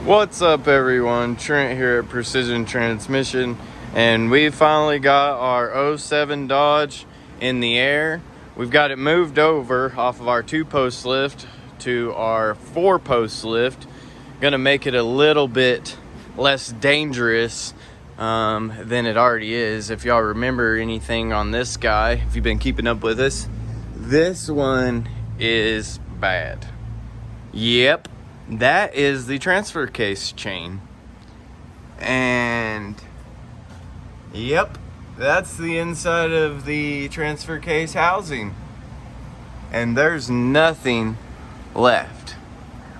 What's up, everyone? Trent here at Precision Transmission, and we finally got our 07 Dodge in the air. We've got it moved over off of our 2-post lift to our 4-post lift. Gonna make it a little bit less dangerous than it already is. If y'all remember anything on this guy, if you've been keeping up with us, this one is bad. Yep. That is the transfer case chain. And yep, that's the inside of the transfer case housing. And there's nothing left.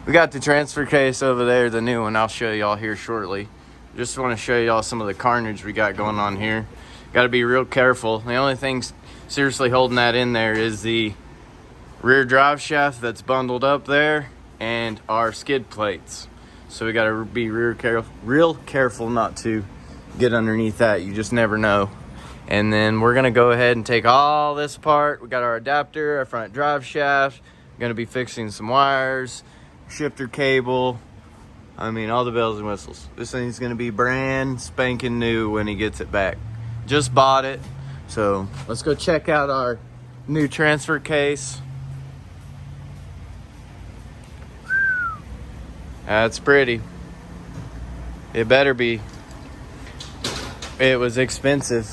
We got the transfer case over there, the new one. I'll show y'all here shortly. Just want to show y'all some of the carnage we got going on here. Got to be real careful. The only thing seriously holding that in there is the rear drive shaft that's bundled up there and our skid plates. So we got to be real careful not to get underneath that. You just never know. And then we're going to go ahead and take all this apart. We got our adapter, our front drive shaft. Going to be fixing some wires, shifter cable. I mean, all the bells and whistles. This thing's going to be brand spanking new when he gets it back. Just bought it. So let's go check out our new transfer case. That's pretty. It better be. It was expensive.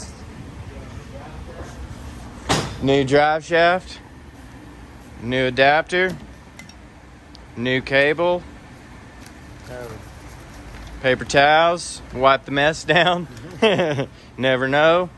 New drive shaft, new adapter, new cable, paper towels, wipe the mess down. Never know.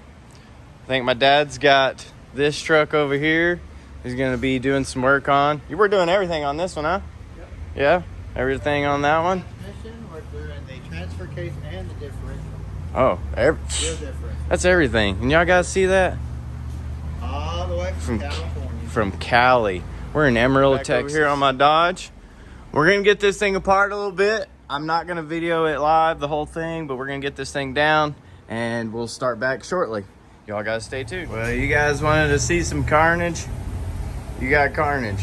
I think my dad's got this truck over here. He's gonna be doing some work on. You were doing everything on this one, huh? Yep. Yeah? Everything on that one? Transmission, we're doing the transfer case and the differential. Oh, Real different. that's everything. And y'all guys see that? All the way from California. From Cali. We're in Amarillo, Texas. Over here on my Dodge. We're going to get this thing apart a little bit. I'm not going to video it live, the whole thing, but we're going to get this thing down, and we'll start back shortly. Y'all got to stay tuned. Well, you guys wanted to see some carnage? You got carnage.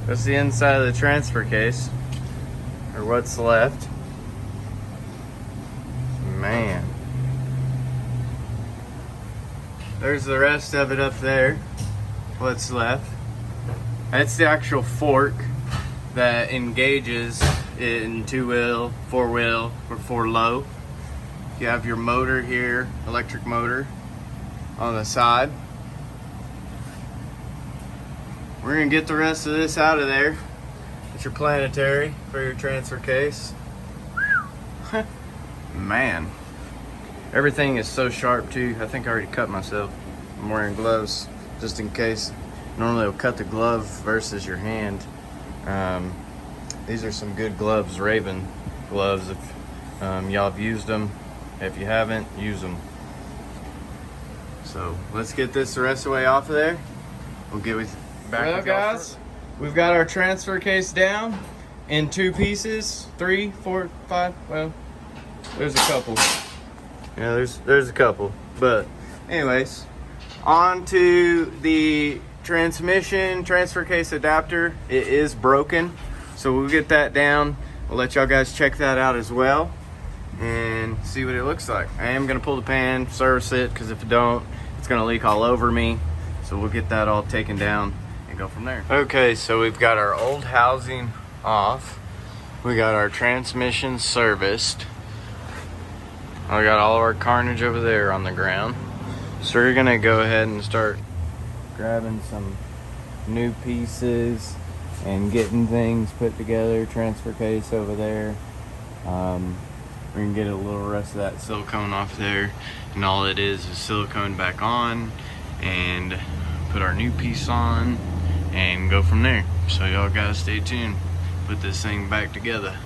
That's the inside of the transfer case, or what's left. Man. There's the rest of it up there, what's left. That's the actual fork that engages in 2-wheel, 4-wheel, or 4-low. You have your motor here, electric motor, on the side. We're gonna get the rest of this out of there. It's your planetary for your transfer case. Man, everything is so sharp too. I think I already cut myself. I'm wearing gloves just in case. Normally it'll cut the glove versus your hand. These are some good gloves, Raven gloves. If y'all have used them, if you haven't, use them. So let's get this the rest of the way off of there. We'll get with back. Well, guys, we've got our transfer case down in 2 pieces, 3, 4, 5. Well, there's a couple. Yeah, there's a couple. But anyways, on to the transmission transfer case adapter. It is broken, so we'll get that down. We'll let y'all guys check that out as well and see what it looks like. I am gonna pull the pan, service it, because if it don't, it's gonna leak all over me. So we'll get that all taken down and go from there. Okay, so we've got our old housing off. We got our transmission serviced. I got all of our carnage over there on the ground. So we're gonna go ahead and start grabbing some new pieces and getting things put together. Transfer case over there. We can get a little rest of that silicone off there, and all it is silicone back on and put our new piece on and go from there. So y'all guys stay tuned. Put this thing back together.